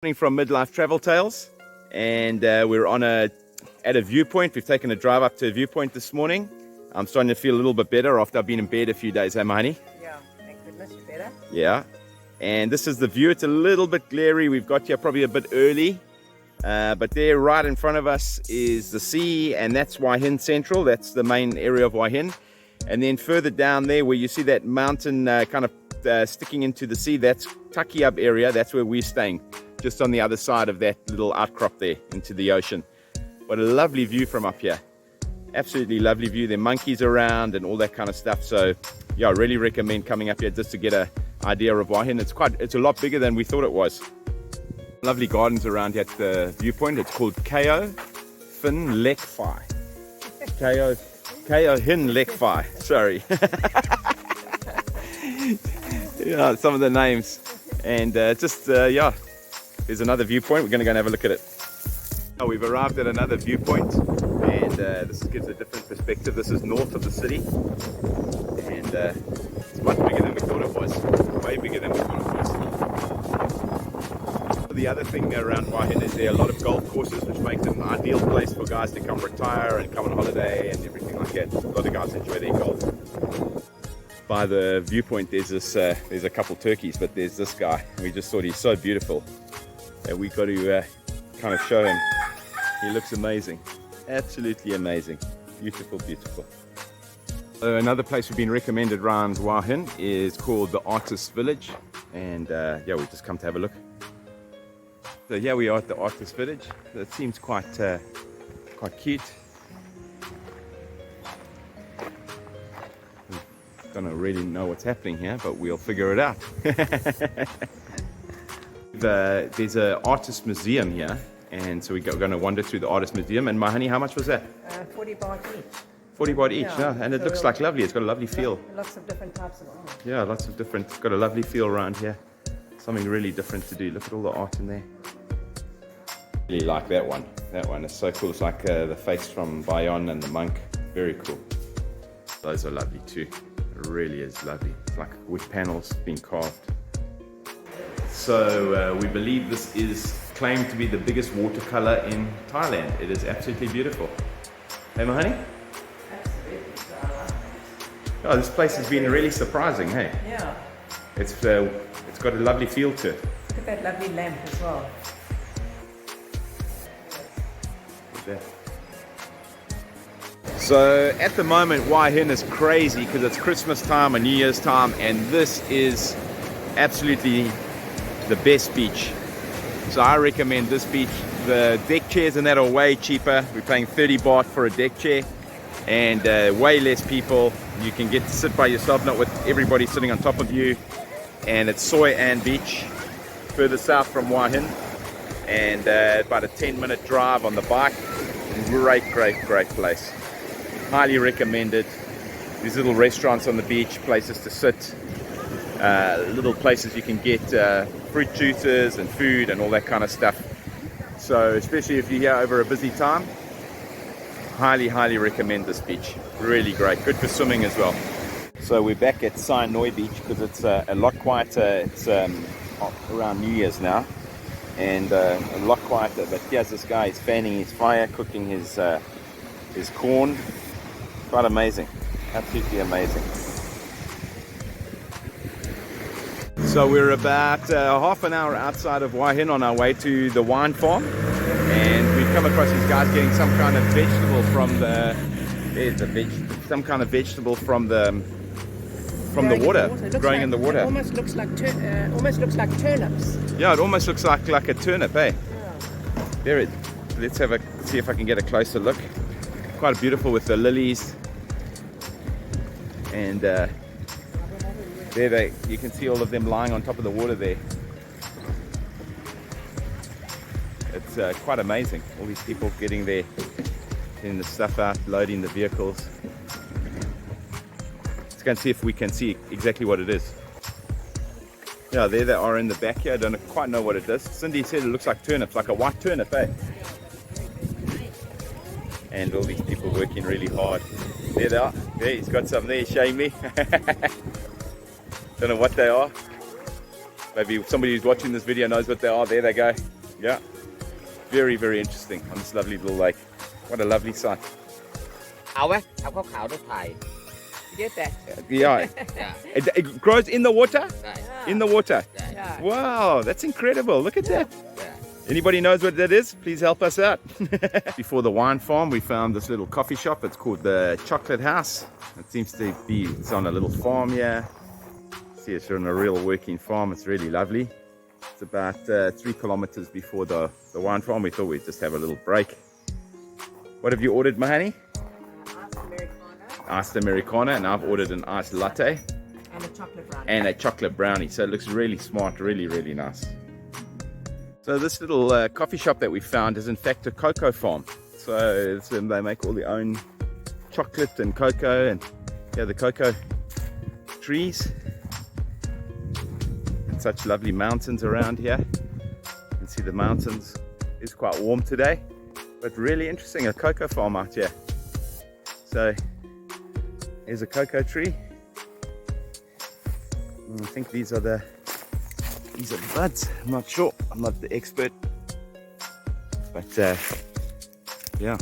From Midlife Travel Tales, and we're at a viewpoint. We've taken a drive up to a viewpoint this morning. I'm starting to feel a little bit better after I've been in bed a few days, honey? Yeah, thank goodness you're better. Yeah, and this is the view. It's a little bit glary. We've got here probably a bit early, but there right in front of us is the sea, and that's Hua Hin Central. That's the main area of Hua Hin. And then further down there where you see that mountain kind of sticking into the sea, that's Takiab area. That's where we're staying, just on the other side of that little outcrop there into the ocean. What a lovely view from up here. Absolutely lovely view. There are monkeys around and all that kind of stuff. So yeah, I really recommend coming up here just to get an idea of Hua Hin. It's a lot bigger than we thought it was. Lovely gardens around here at the viewpoint. It's called Khao Hin Beachfront. Sorry. Yeah, some of the names. And yeah, there's another viewpoint. We're going to go and have a look at it. Oh, we've arrived at another viewpoint, and this gives a different perspective. This is north of the city, and it's much bigger than we thought it was. Way bigger than we thought it was. The other thing around Hua Hin is there are a lot of golf courses, which make them an ideal place for guys to come retire and come on holiday and everything like that. A lot of guys enjoy their golf. By the viewpoint, there's a couple turkeys, but there's this guy. We just thought he's so beautiful that we got to kind of show him. He looks amazing, absolutely amazing, beautiful, beautiful. Another place we've been recommended around Hua Hin is called the Artist's Village, and yeah, we've just come to have a look. So yeah, we are at the Artist's Village. It seems quite cute. Don't really know what's happening here, but we'll figure it out. There's an artist museum here, and so we're going to wander through the artist museum. And my honey, how much was that? 40 baht each. 40 baht each, yeah. And it looks like lovely. It's got a lovely feel. Lots of different types of art. Yeah, lots of different. It's got a lovely feel around here. Something really different to do. Look at all the art in there. Really like that one. That one is so cool. It's like the face from Bayon and the monk. Very cool. Those are lovely too. It really is lovely. It's like wood panels being carved. So we believe this is claimed to be the biggest watercolor in Thailand. It is absolutely beautiful. Hey, my honey? Absolutely. Oh, this place has been really surprising, hey? Yeah. It's got a lovely feel to it. Look at that lovely lamp as well. Look at that. So at the moment, Hua Hin is crazy because it's Christmas time and New Year's time, and this is absolutely the best beach. So I recommend this beach. The deck chairs and that are way cheaper. We're paying 30 baht for a deck chair, and way less people. You can get to sit by yourself, not with everybody sitting on top of you. And it's Sai Noi Beach, further south from Hua Hin, and about a 10-minute drive on the bike. Great place. Highly recommended. These little restaurants on the beach, places to sit, little places you can get fruit juices and food and all that kind of stuff. So especially if you're here over a busy time, highly recommend this beach. Really great, good for swimming as well. So we're back at Sai Noi Beach because it's a lot quieter. It's around New Year's now, and a lot quieter. But here's this guy, he's fanning his fire, cooking his corn. Quite amazing, absolutely amazing. So we're about half an hour outside of Hua Hin on our way to the wine farm, and we've come across these guys getting some kind of vegetable from the water, growing in the water. It almost looks like turnips. Yeah, it almost looks like a turnip, eh? Yeah. There let's see if I can get a closer look. Quite beautiful with the lilies, and you can see all of them lying on top of the water there. It's quite amazing. All these people getting the stuff out, loading the vehicles. Let's go and see if we can see exactly what it is. Yeah, there they are in the back here. I don't quite know what it is. Cindy said it looks like turnips, like a white turnip, eh? And all these people working really hard. There they are. There, he's got some there showing me. Don't know what they are. Maybe somebody who's watching this video knows what they are. There they go. Yeah, very, very interesting on this lovely little lake. What a lovely sight. เอาไหมเอาข้าวขาวด้วยไทย You get that? Yeah, จ้ะ it grows in the water? ได้ In the water? ได้ Yeah. Wow, that's incredible. Look at that. จ้ะ Anybody knows what that is? Please help us out. Before the wine farm, we found this little coffee shop. It's called the Chocolate House. It seems to be, it's on a little farm here. See, it's on a real working farm. It's really lovely. It's about 3 kilometers before the wine farm. We thought we'd just have a little break. What have you ordered, Mahani? Iced Americano, and I've ordered an iced latte And a chocolate brownie. and a chocolate brownie. So it looks really smart, really, really nice. So this little coffee shop that we found is in fact a cocoa farm. So they make all their own chocolate and cocoa, and yeah, the cocoa trees. And such lovely mountains around here. You can see the mountains. It's quite warm today, but really interesting, a cocoa farm out here. So here's a cocoa tree. And I think these are the buds. I'm not sure. I'm not the expert. But yeah,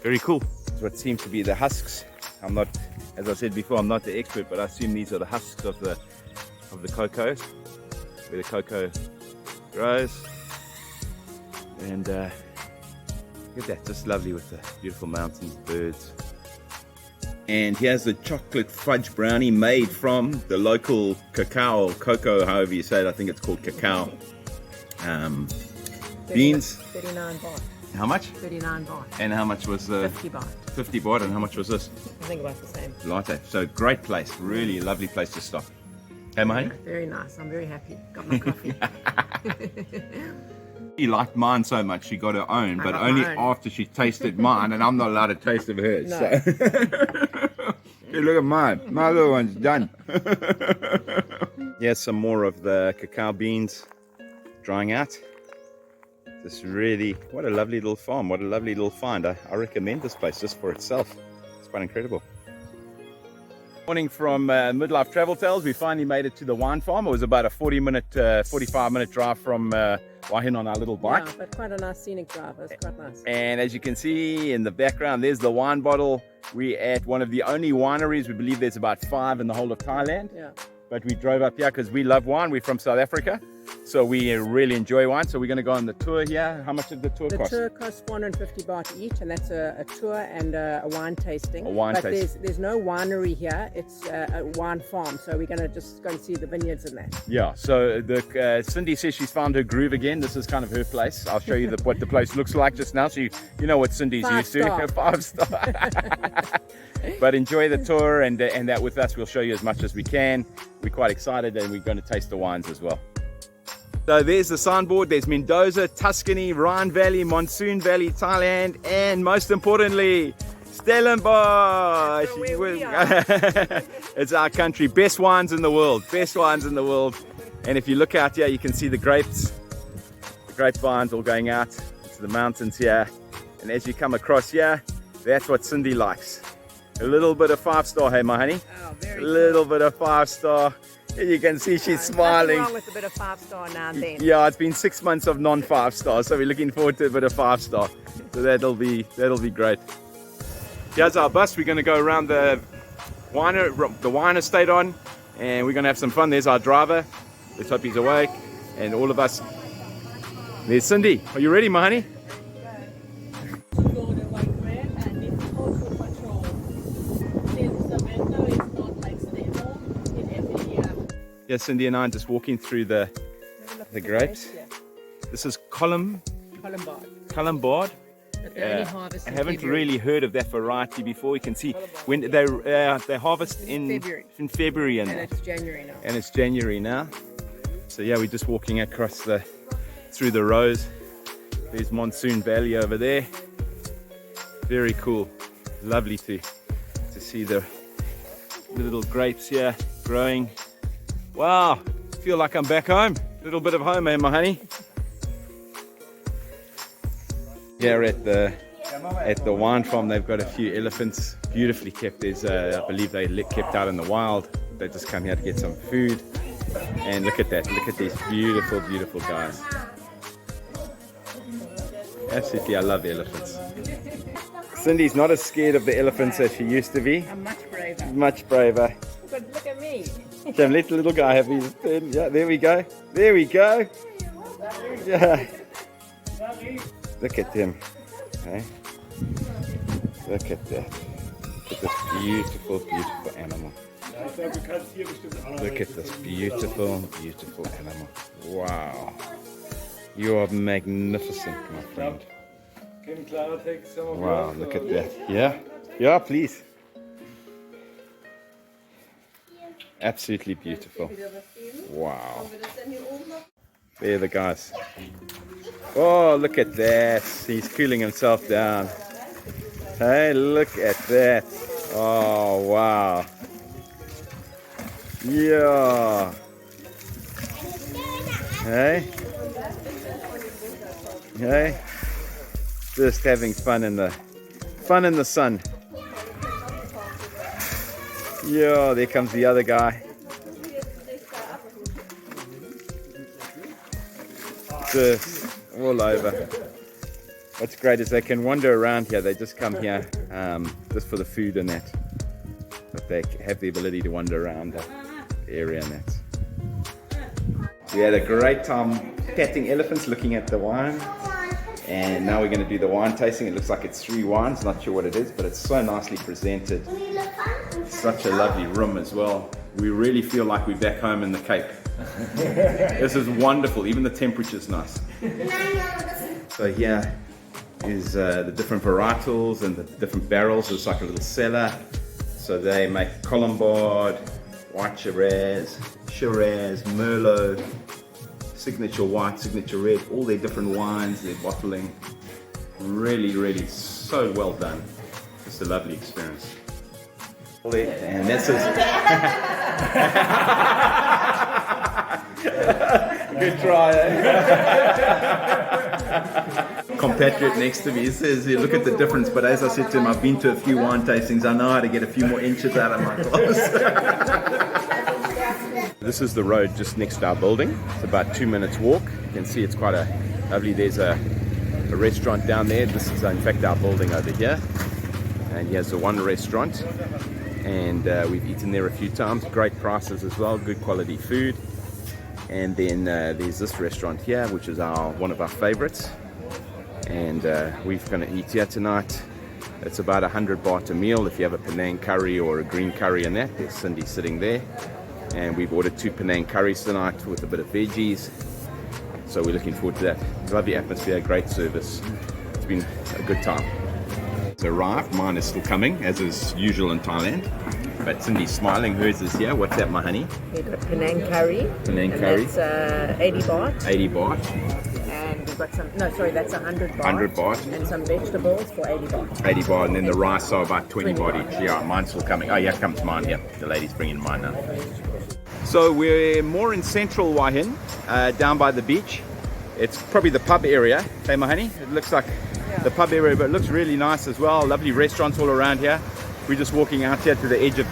very cool. It's what seems to be the husks. I'm not, as I said before, I'm not the expert, but I assume these are the husks of the cocoa, where the cocoa grows. And look at that, just lovely with the beautiful mountains, birds. And here's the chocolate fudge brownie made from the local cacao, or cocoa, however you say it. I think it's called cacao. Beans. 39 baht. How much? 39 baht. And how much was the 50 baht. 50 baht? And how much was this? I think about the same. Latte. So great place, really lovely place to stop. Hey, Mahani? Very nice. I'm very happy. Got my coffee. She liked mine so much she got her own, but got only mine. after she tasted mine, and I'm not allowed to taste of hers. No. So. Hey, look at mine. My little one's done. Here's some more of the cacao beans drying out. This really, what a lovely little farm. What a lovely little find. I recommend this place just for itself. It's quite incredible. Morning from Midlife Travel Tales. We finally made it to the wine farm. It was about a 45-minute drive from Hua Hin on our little bike. Yeah, but quite a nice scenic drive. It was quite nice. And as you can see in the background, there's the wine bottle. We're at one of the only wineries. We believe there's about 5 in the whole of Thailand. Yeah. But we drove up here because we love wine. We're from South Africa, so we really enjoy wine. So we're going to go on the tour here. How much did the tour The cost? tour costs 450 baht each, and that's a tour and a wine tasting. A wine but tasting. there's no winery here. It's a wine farm, so we're going to just go and see the vineyards and that. Yeah, so Cindy says she's found her groove again. This is kind of her place. I'll show you what the place looks like just now, so you know what Cindy's used to. 5 star. But enjoy the tour and that with us. We'll show you as much as we can. We're quite excited, and we're going to taste the wines as well. So there's the signboard. There's Mendoza, Tuscany, Rhine Valley, Monsoon Valley, Thailand, and most importantly, Stellenbosch. Where we are. It's our country. Best wines in the world. Best wines in the world. And if you look out here, you can see the grapes, the grapevines all going out into the mountains here. And as you come across here, that's what Cindy likes. A little bit of 5-star, hey, my honey. Oh, very A little bit of 5-star. And you can see she's smiling. Nothing wrong with a bit of 5-star now and then. Yeah, it's been 6 months of non-5 stars, so we're looking forward to a bit of 5-star. So that'll be great. Here's our bus. We're going to go around the wine estate on, and we're going to have some fun. There's our driver. Let's hope he's awake, and all of us. There's Cindy. Are you ready, my honey? To go the right way, and it's also patrol. Since the weather is not like stable in every year. Yeah, Cindy and I are just walking through the grapes. Yeah. This is Columbard. But they only harvest I in haven't February. really heard of that variety before. You can see when they harvest in February And it's January now. and it's January now. So yeah, we're just walking across through the rows. There's Monsoon Valley over there. Very cool. Lovely to see the little grapes here growing. Wow, feel like I'm back home. A little bit of home, eh, my honey? Here at the wine farm, they've got a few elephants, beautifully kept. There's, I believe they kept out in the wild. They just come here to get some food. And look at that, look at these beautiful, beautiful guys. Absolutely, I love elephants. Cindy's not as scared of the elephants as she used to be. I'm much braver. Much braver. But look at me. Jam, let the little guy have his pen. Yeah, there we go. There we go. Yeah. Look at him. Okay. Look at that. Look at this beautiful, beautiful animal. Look at this beautiful, beautiful animal. Wow. You are magnificent, my friend. Wow, look at that. Yeah? Yeah, please. Absolutely beautiful. Wow. There the guys. Oh, look at that. He's cooling himself down. Hey, look at that. Oh, wow. Yeah. Hey. Hey. Just having fun in the sun. Yeah, there comes the other guy. Just all over. What's great is they can wander around here. They just come here just for the food and that. But they have the ability to wander around the area and that. We had a great time petting elephants, looking at the wine. And now we're going to do the wine tasting. It looks like it's 3 wines, not sure what it is, but it's so nicely presented. Such a lovely room as well. We really feel like we're back home in the Cape. This is wonderful, even the temperature's nice. So here is the different varietals and the different barrels. It's like a little cellar. So they make Colombard, White Shiraz, Merlot, Signature White, Signature Red, all their different wines, their bottling. Really, really so well done. Just a lovely experience. And that's his... Good try, eh? Compatriot next to me says, look at the difference, but as I said to him, I've been to a few wine tastings, I know how to get a few more inches out of my glass. This is the road just next to our building. It's about 2 minutes walk. You can see it's quite a lovely, there's a restaurant down there. This is in fact our building over here. And here's the one restaurant. And we've eaten there a few times. Great prices as well, good quality food. And then there's this restaurant here, which is one of our favorites. And we're going to eat here tonight. It's about 100 baht a meal if you have a Penang curry or a green curry and that. There's Cindy sitting there. And we've ordered 2 Penang curries tonight with a bit of veggies. So we're looking forward to that. Lovely atmosphere, great service. It's been a good time. It's arrived. Mine is still coming, as is usual in Thailand. But Cindy's smiling. Hers is here. What's that, my honey? We've got Penang curry. Penang curry. That's 80 baht. 80 baht. And we've got some, no, sorry, that's 100 baht. 100 baht. And some vegetables for 80 baht. 80 baht. And then the rice are about 20 baht each. Yeah, mine's still coming. Oh, here comes mine here. The lady's bringing mine now. So we're more in central Hua Hin, down by the beach. It's probably the pub area. Hey, my honey? It looks like the pub area, but it looks really nice as well. Lovely restaurants all around here. We're just walking out here to the edge of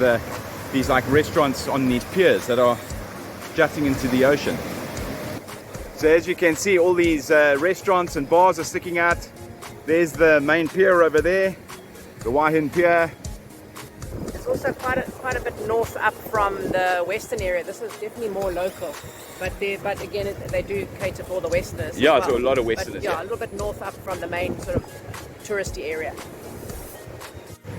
these like restaurants on these piers that are jutting into the ocean. So as you can see, all these restaurants and bars are sticking out. There's the main pier over there, the Hua Hin Pier. It's also quite a bit north up from the western area. This is definitely more local, but again they do cater for the westerners. Yeah, as well. so a lot of westerners. Yeah, a little bit north up from the main sort of touristy area.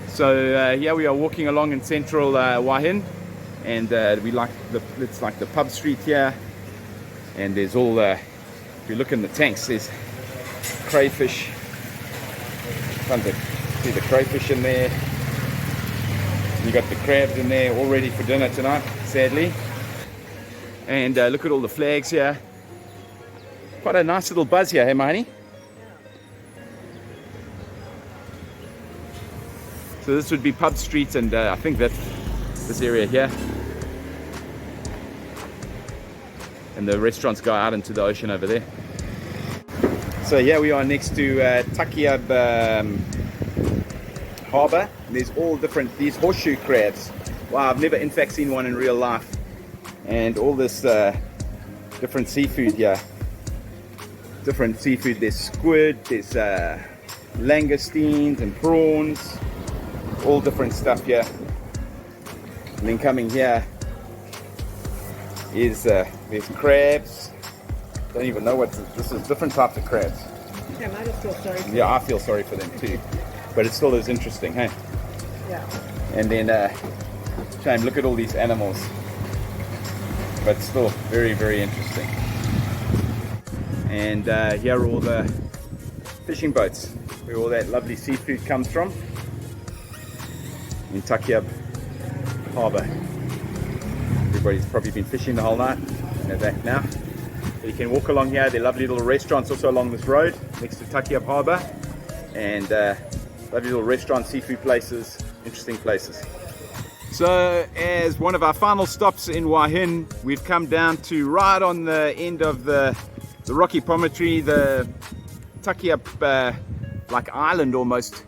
So here we are walking along in central Hua Hin, and it's like the pub street here, and there's all if you look in the tanks, there's crayfish. Can't see the crayfish in there. You got the crabs in there, all ready for dinner tonight, sadly. And look at all the flags here. Quite a nice little buzz here, hey, my honey? So this would be Pub Street, and I think that's this area here. And the restaurants go out into the ocean over there. So here we are next to Takiab Harbour. There's all different, these horseshoe crabs. Wow, I've never in fact seen one in real life. And all this different seafood here. different seafood. There's squid, there's langoustines and prawns, all different stuff here. And then coming here is there's crabs. Don't even know what this is. Different types of crabs. Okay, I just feel sorry for Yeah, I feel sorry for them too, but it still is interesting, hey? Yeah. And then shame, look at all these animals, but still very, very interesting. And here are all the fishing boats where all that lovely seafood comes from in Takiab Harbour. Everybody's probably been fishing the whole night and they're back now. So you can walk along here. There are lovely little restaurants also along this road next to Takiab Harbour, and lovely little restaurants, seafood places, interesting places. So as one of our final stops in Hua Hin, we've come down to right on the end of the rocky promontory, the Takiab like island almost,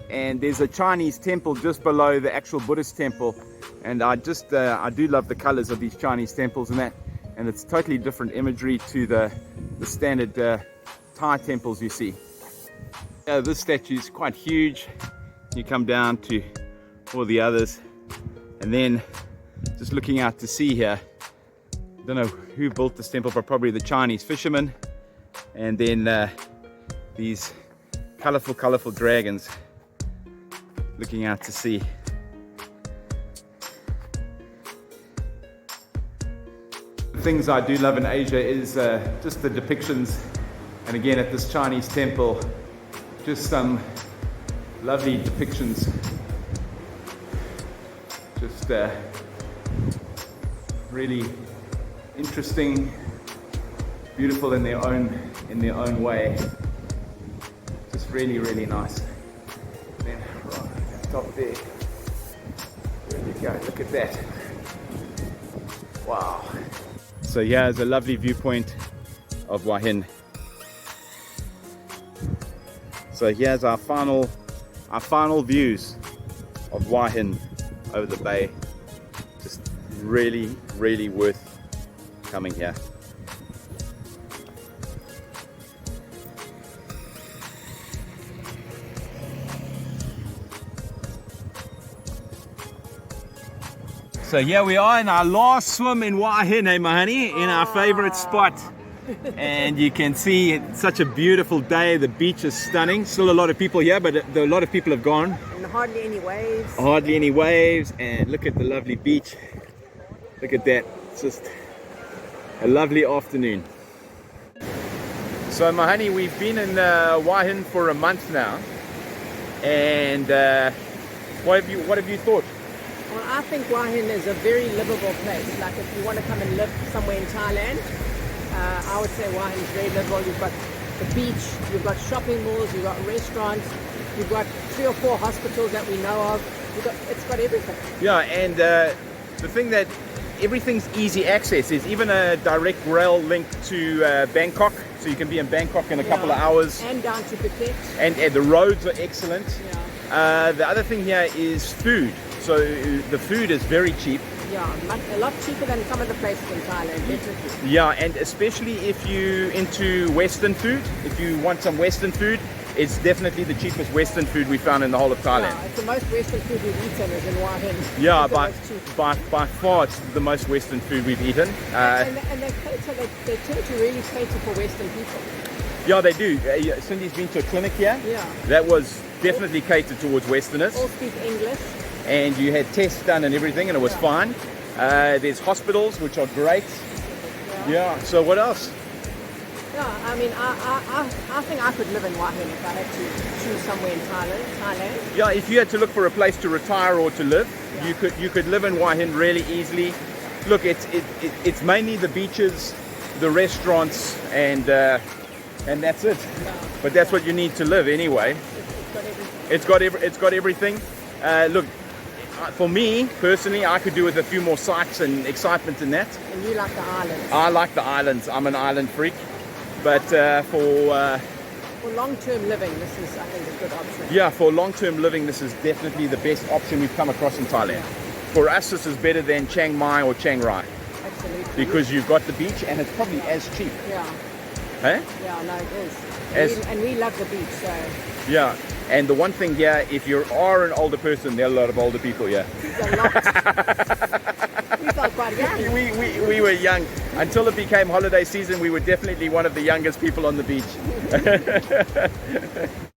and there's a Chinese temple just below the actual Buddhist temple, and I do love the colors of these Chinese temples and that, and it's totally different imagery to the standard Thai temples you see. This statue is quite huge. You come down to all the others, and then just looking out to sea here, I don't know who built this temple, but probably the Chinese fishermen. And then these colorful dragons looking out to sea. The things I do love in Asia is just the depictions, and again at this Chinese temple, just some lovely depictions, just really interesting, beautiful in their own way, just really nice. Then right at the top there, there you go, look at that, wow. So here's a lovely viewpoint of Hua Hin. So here's our final views of Hua Hin over the bay. Just really worth coming here. So here we are in our last swim in Hua Hin, eh, my honey, in our favorite spot. And you can see it's such a beautiful day. The beach is stunning. Still a lot of people here, but a lot of people have gone. And hardly any waves. Hardly any waves. And look at the lovely beach. Look at that. It's just a lovely afternoon. So my honey, we've been in Hua Hin for a month now. And what have you thought? Well, I think Hua Hin is a very livable place. Like if you want to come and live somewhere in Thailand, I would say Hua Hin is very livable. You've got the beach, you've got shopping malls, you've got restaurants, you've got 3 or 4 hospitals that we know of. It's got everything. Yeah, and the thing that everything's easy access. There's even a direct rail link to Bangkok, so you can be in Bangkok in a couple of hours. And down to Phuket. And the roads are excellent. Yeah. The other thing here is food. So the food is very cheap. Yeah, a lot cheaper than some of the places in Thailand, definitely. Yeah, and especially if you're into Western food, if you want some Western food, it's definitely the cheapest Western food we found in the whole of Thailand. Yeah, it's the most Western food we've eaten is in Hua Hin. Yeah, by far it's the most Western food we've eaten. And they tend to really cater for Western people. Yeah, they do. Cindy's been to a clinic here. Yeah. That was definitely catered towards Westerners. All speak English. And you had tests done and everything, and it was fine. There's hospitals which are great. Yeah. So what else? Yeah, I mean, I think I could live in Hua Hin if I had to choose somewhere in Thailand. Yeah, if you had to look for a place to retire or to live, you could live in Hua Hin really easily. Look, it's mainly the beaches, the restaurants, and that's it. Yeah. But that's what you need to live anyway. It's got everything. Look. For me, personally, I could do with a few more sights and excitement in that. And you like the islands? I like the islands. I'm an island freak. But for long-term living, this is, I think, a good option. Yeah, for long-term living, this is definitely the best option we've come across in Thailand. For us, this is better than Chiang Mai or Chiang Rai. Absolutely. Because you've got the beach and it's probably as cheap. Yeah. Hey? Yeah, no, it is. As- And we love the beach, so Yeah. And the one thing here, if you are an older person, there are a lot of older people here. it's a lot. We felt quite young. We were young. Until it became holiday season, we were definitely one of the youngest people on the beach.